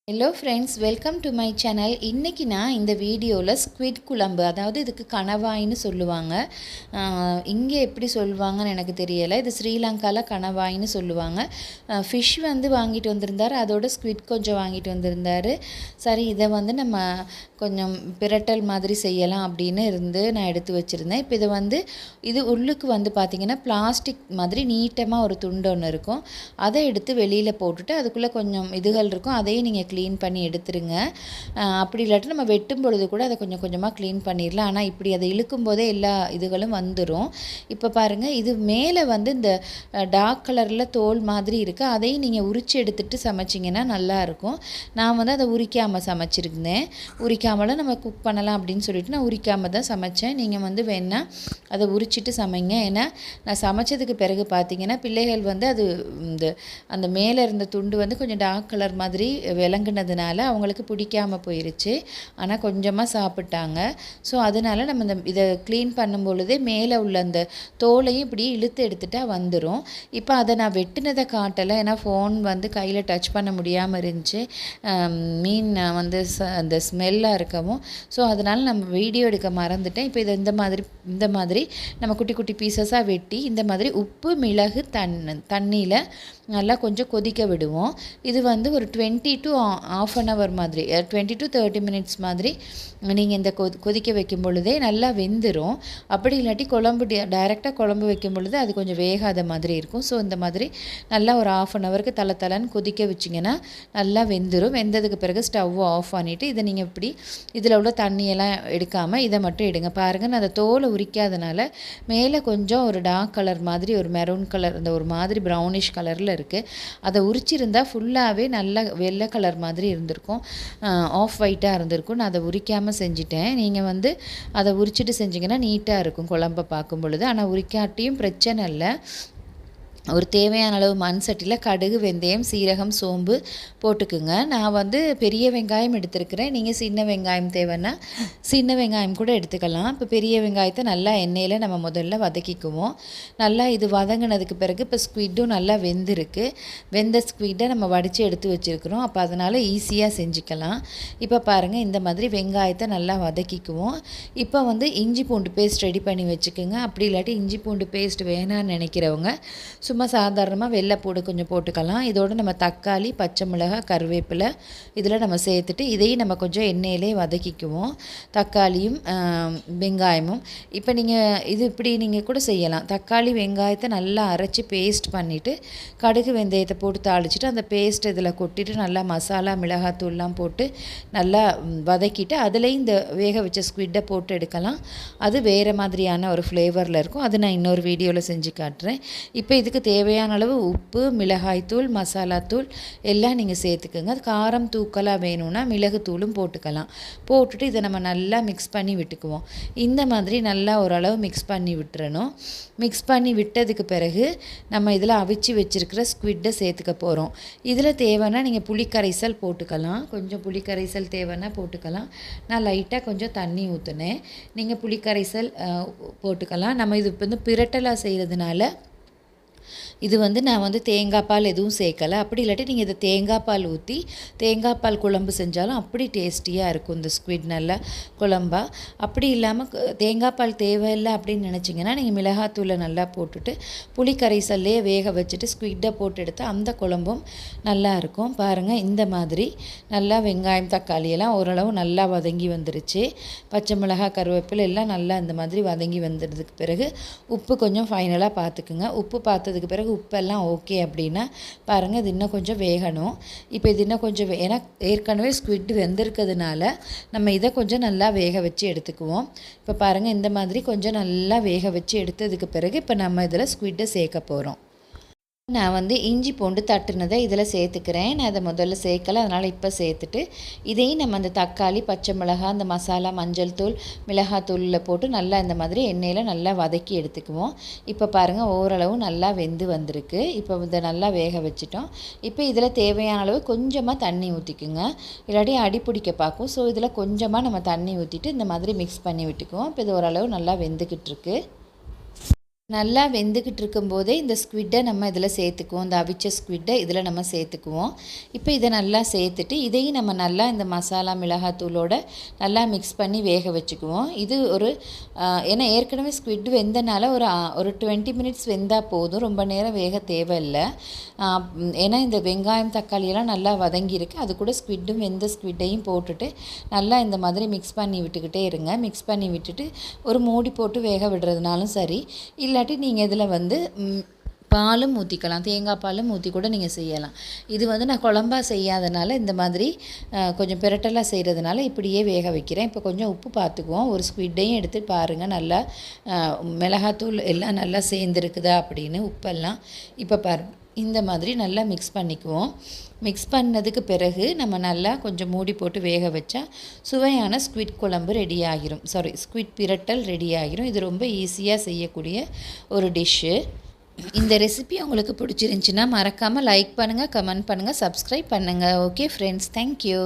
Hello friends, welcome to my channel. இன்றைக்கி நான் இந்த வீடியோவில் ஸ்குவிட் குழம்பு, அதாவது இதுக்கு கணவாயின்னு சொல்லுவாங்க. இங்கே எப்படி சொல்லுவாங்கன்னு எனக்கு தெரியலை. இது ஸ்ரீலங்காவில் கணவாயின்னு சொல்லுவாங்க. ஃபிஷ் வாங்கிட்டு வந்திருந்தார், அதோட ஸ்குவிட் கொஞ்சம் வாங்கிட்டு வந்திருந்தார். சரி, இதை நம்ம கொஞ்சம் பிரட்டல் மாதிரி செய்யலாம் அப்படின்னு நான் எடுத்து வச்சுருந்தேன். இப்போ இது உள்ளுக்கு பார்த்திங்கன்னா பிளாஸ்டிக் மாதிரி நீட்டமாக ஒரு துண்டு ஒன்று இருக்கும். அதை எடுத்து வெளியில் போட்டுட்டு அதுக்குள்ளே கொஞ்சம் இதுகள் இருக்கும், அதையும் நீங்கள் க்ளீன் பண்ணி எடுத்துருங்க. அப்படி இல்லாட்டி நம்ம வெட்டும் பொழுது கூட அதை கொஞ்சம் கொஞ்சமாக க்ளீன் பண்ணிடலாம். ஆனால் இப்படி அதை இழுக்கும் போதே எல்லா இதுகளும் வந்துடும். இப்போ பாருங்கள், இது மேலே இந்த டார்க் கலரில் தோல் மாதிரி இருக்குது. அதையும் நீங்கள் உரித்து எடுத்துகிட்டு சமைச்சிங்கன்னா நல்லாயிருக்கும். நான் அதை உரிக்காமல் சமைச்சிருந்தேன். உரிக்காமலாம் நம்ம குக் பண்ணலாம் அப்படின்னு சொல்லிட்டு நான் உரிக்காமல் தான் சமைச்சேன். நீங்கள் வேணால் அதை உரிச்சிட்டு சமைங்க. ஏன்னா நான் சமைச்சதுக்கு பிறகு பார்த்தீங்கன்னா பிள்ளைகள் அது அந்த மேலே இருந்த துண்டு கொஞ்சம் டார்க் கலர் மாதிரி விளங்குனதுனால அவங்களுக்கு பிடிக்காமல் போயிடுச்சு. ஆனால் கொஞ்சமாக சாப்பிட்டாங்க. ஸோ அதனால் நம்ம இதை க்ளீன் பண்ணும் பொழுதே மேலே உள்ள அந்த தோலையும் இப்படி இழுத்து எடுத்துகிட்டா வந்துடும். இப்போ அதை நான் வெட்டினதை காட்டலை, ஏன்னா ஃபோன் கையில் டச் பண்ண முடியாமல் இருந்துச்சு. மீன் அந்த ஸ்மெல்லாக இருக்கவும், ஸோ அதனால் நம்ம வீடியோ எடுக்க மறந்துட்டேன். இப்போ இதை இந்த மாதிரி நம்ம குட்டி குட்டி பீசஸாக வெட்டி இந்த மாதிரி உப்பு மிளகு தண்ணியில் நல்லா கொஞ்சம் கொதிக்க விடுவோம். இது ஒரு 20 to half an hour மாதிரி 20 to 30 minutes மாதிரி நீங்கள் இந்த கொதிக்க வைக்கும் பொழுதே நல்லா வெந்துடும். அப்படி இல்லாட்டி டைரெக்டாக குழம்பு வைக்கும் பொழுது அது கொஞ்சம் வேகாத மாதிரி இருக்கும். ஸோ இந்த மாதிரி நல்லா ஒரு half an hourக்கு தலன்னு கொதிக்க வச்சிங்கன்னா நல்லா வெந்துடும். வெந்ததுக்கு பிறகு ஸ்டவ் ஆஃப் பண்ணிவிட்டு இதை நீங்கள் இப்படி இதில் உள்ள தண்ணியெல்லாம் எடுக்காமல் இதை மட்டும் எடுங்க. பாருங்கள், நான் அந்த தோலை உரிக்காதனால மேலே கொஞ்சம் ஒரு டார்க் கலர் மாதிரி ஒரு மெரூன் கலர் அந்த ஒரு மாதிரி ப்ரௌனிஷ் கலரில் இருக்குது. அதை உரிச்சிருந்தால் ஃபுல்லாகவே நல்லா வெள்ளை கலர் மாதிரி இருந்திருக்கும், ஆஃப் ஒயிட்டாக இருந்திருக்கும். நான் அதை உரிக்காமல் செஞ்சிட்டேன். நீங்கள் அதை உரிச்சிட்டு செஞ்சிங்கன்னா நீட்டாக இருக்கும் குழம்பை பார்க்கும் பொழுது. ஆனால் உரிக்காட்டியும் பிரச்சனை இல்லை. ஒரு தேவையான அளவு மண் சட்டியில் கடுகு, வெந்தயம், சீரகம், சோம்பு போட்டுக்குங்க. நான் பெரிய வெங்காயம் எடுத்துருக்கிறேன். நீங்கள் சின்ன வெங்காயம் தேவைன்னா சின்ன வெங்காயம் கூட எடுத்துக்கலாம். இப்போ பெரிய வெங்காயத்தை நல்லா எண்ணெயில் நம்ம முதல்ல வதக்கிக்குவோம். நல்லா இது வதங்கினதுக்கு பிறகு இப்போ ஸ்குவிட்டும் நல்லா வெந்திருக்கு. வெந்த ஸ்குவிட்டை நம்ம வடித்து எடுத்து வச்சுருக்கிறோம். அப்போ அதனால் ஈஸியாக செஞ்சுக்கலாம். இப்போ பாருங்கள், இந்த மாதிரி வெங்காயத்தை நல்லா வதக்கிக்குவோம். இப்போ இஞ்சி பூண்டு பேஸ்ட் ரெடி பண்ணி வச்சுக்கோங்க. அப்படி இல்லாட்டி இஞ்சி பூண்டு பேஸ்ட் வேணான்னு நினைக்கிறவங்க சும்மா சாதாரணமாக வெள்ளைப்பூடு கொஞ்சம் போட்டுக்கலாம். இதோடு நம்ம தக்காளி, பச்சை மிளகாய், கருவேப்பிலை இதில் நம்ம சேர்த்துட்டு இதையும் நம்ம கொஞ்சம் எண்ணெயிலே வதக்கிக்குவோம், தக்காளியும் வெங்காயமும். இப்போ இப்படி நீங்கள் கூட செய்யலாம். தக்காளி வெங்காயத்தை நல்லா அரைச்சி பேஸ்ட் பண்ணிவிட்டு கடுகு வெந்தயத்தை போட்டு தாளிச்சிட்டு அந்த பேஸ்ட் இதில் கொட்டிட்டு நல்லா மசாலா மிளகாத்தூள்லாம் போட்டு நல்லா வதக்கிட்டு அதுலேயும் இந்த வேக வச்ச ஸ்குவிட்டை போட்டு எடுக்கலாம். அது வேறு மாதிரியான ஒரு ஃப்ளேவரில் இருக்கும். அது நான் இன்னொரு வீடியோவில் செஞ்சு காட்டுறேன். இப்போ இதுக்கு தேவையான அளவு உப்பு, மிளகாய்த்தூள், மசாலாத்தூள் எல்லாம் நீங்கள் சேர்த்துக்குங்க. அது காரம் தூக்கலாக வேணும்னா மிளகுத்தூளும் போட்டுக்கலாம். போட்டுட்டு இதை நம்ம நல்லா மிக்ஸ் பண்ணி விட்டுக்குவோம். இந்த மாதிரி நல்லா ஓரளவு மிக்ஸ் பண்ணி விட்டுறணும். மிக்ஸ் பண்ணி விட்டதுக்கு பிறகு நம்ம இதில் அவிச்சு வச்சுருக்கிற ஸ்குவிட்டை சேர்த்துக்க போகிறோம். இதில் தேவைன்னா நீங்கள் புளிக்கரைசல் போட்டுக்கலாம். கொஞ்சம் புளிக்கரைசல் தேவைன்னா போட்டுக்கலாம். நான் லைட்டாக கொஞ்சம் தண்ணி ஊற்றுனேன். நீங்கள் புளிக்கரைசல் போட்டுக்கலாம். நம்ம இது இப்போ பிரட்டலாக செய்கிறதுனால இது நான் தேங்காய் பால் எதுவும் சேர்க்கலை. அப்படி இல்லாட்டி நீங்கள் இதை தேங்காய் பால் ஊற்றி தேங்காய் பால் குழம்பு செஞ்சாலும் அப்படி டேஸ்டியாக இருக்கும் இந்த ஸ்குவிட் நல்லா குழம்பா. அப்படி இல்லாமல் தேங்காய் பால் தேவையில்லை அப்படின்னு நினச்சிங்கன்னா நீங்கள் மிளகாத்தூளை நல்லா போட்டுட்டு புளிக்கரைசல்லையே வேக வச்சுட்டு ஸ்குவிட்டை போட்டு எடுத்தால் அந்த குழம்பும் நல்லாயிருக்கும். பாருங்கள், இந்த மாதிரி நல்லா வெங்காயம் தக்காளியெல்லாம் ஓரளவு நல்லா வதங்கி வந்துருச்சு. பச்சை மிளகாய், கருவேப்பிலை எல்லாம் நல்லா இந்த மாதிரி வதங்கி வந்துடுறதுக்கு பிறகு உப்பு கொஞ்சம் ஃபைனலாக பார்த்துக்குங்க. உப்பு பார்த்ததுக்கு பிறகு உப்பெல்லாம் ஓகே அப்படின்னா பாருங்கள், இது இன்னும் கொஞ்சம் வேகணும். இப்போ இது இன்னும் கொஞ்சம் ஏன்னா ஏற்கனவே ஸ்குவிட் வெந்திருக்கிறதுனால நம்ம இதை கொஞ்சம் நல்லா வேக வச்சு எடுத்துக்குவோம். இப்போ பாருங்கள், இந்த மாதிரி கொஞ்சம் நல்லா வேக வச்சு எடுத்ததுக்கு பிறகு இப்போ நம்ம இதில் ஸ்குவிட்டை சேர்க்க போகிறோம். நான் இஞ்சி பூண்டு தட்டுனதை இதில் சேர்த்துக்கிறேன். நான் அதை முதல்ல சேர்க்கலை, அதனால் இப்போ சேர்த்துட்டு இதையும் நம்ம அந்த தக்காளி, பச்சை மிளகாய், அந்த மசாலா, மஞ்சள் தூள், மிளகாத்தூளில் போட்டு நல்லா இந்த மாதிரி எண்ணெயில் நல்லா வதக்கி எடுத்துக்குவோம். இப்போ பாருங்கள், ஓரளவு நல்லா வெந்து வந்திருக்கு. இப்போ இதை நல்லா வேக வச்சுட்டோம். இப்போ இதில் தேவையான அளவு கொஞ்சமாக தண்ணி ஊற்றிக்குங்க, இல்லாட்டி அடி பிடிக்க பார்க்கும். ஸோ இதில் கொஞ்சமாக நம்ம தண்ணி ஊற்றிட்டு இந்த மாதிரி மிக்ஸ் பண்ணி விட்டுக்குவோம். இப்போ இது ஓரளவு நல்லா வெந்துக்கிட்டு இருக்கு. நல்லா வெந்துக்கிட்டு இருக்கும்போதே இந்த ஸ்குவிட்டை நம்ம இதில் சேர்த்துக்குவோம். இந்த அவிச்ச ஸ்குவிட்டை இதில் நம்ம சேர்த்துக்குவோம். இப்போ இதை நல்லா சேர்த்துட்டு இதையும் நம்ம நல்லா இந்த மசாலா மிளகாத்தூளோட நல்லா மிக்ஸ் பண்ணி வேக வச்சுக்குவோம். இது ஒரு ஏன்னா ஏற்கனவே ஸ்குவிட் வெந்தனால ஒரு 20 மினிட்ஸ் வெந்தால் போதும், ரொம்ப நேரம் வேக தேவையில்லை. ஏன்னா இந்த வெங்காயம் தக்காளியெல்லாம் நல்லா வதங்கியிருக்கு. அது கூட ஸ்குவிட்டும் வெந்த ஸ்குவிட்டையும் போட்டுட்டு நல்லா இந்த மாதிரி மிக்ஸ் பண்ணி விட்டுக்கிட்டே இருங்க. மிக்ஸ் பண்ணி விட்டுட்டு ஒரு மூடி போட்டு வேக விடுறதுனாலும் சரி, இல்லாட்டி நீங்கள் இதில் பாலும் ஊற்றிக்கலாம், தேங்காய் பாலும் ஊற்றி கூட நீங்கள் செய்யலாம். இது நான் குழம்பா செய்யாதனால இந்த மாதிரி கொஞ்சம் பிரட்டலாக செய்கிறதுனால இப்படியே வேக வைக்கிறேன். இப்போ கொஞ்சம் உப்பு பார்த்துக்குவோம். ஒரு ஸ்குவிட்டையும் எடுத்து பாருங்கள், நல்லா மிளகாத்தூள் எல்லாம் நல்லா சேர்ந்துருக்குதா அப்படின்னு உப்பெல்லாம். இப்போ இந்த மாதிரி நல்லா மிக்ஸ் பண்ணிக்குவோம். மிக்ஸ் பண்ணதுக்கு பிறகு நம்ம நல்லா கொஞ்சம் மூடி போட்டு வேக வச்சா சுவையான ஸ்குவிட் குழம்பு ரெடி ஆகிரும். ஸ்குவிட் பிரட்டல் ரெடி ஆகிரும். இது ரொம்ப ஈஸியாக செய்யக்கூடிய ஒரு டிஷ்ஷு. இந்த ரெசிபி உங்களுக்கு பிடிச்சிருந்துச்சின்னா மறக்காமல் லைக் பண்ணுங்கள், கமெண்ட் பண்ணுங்கள், சப்ஸ்கிரைப் பண்ணுங்கள். Okay friends, thank you.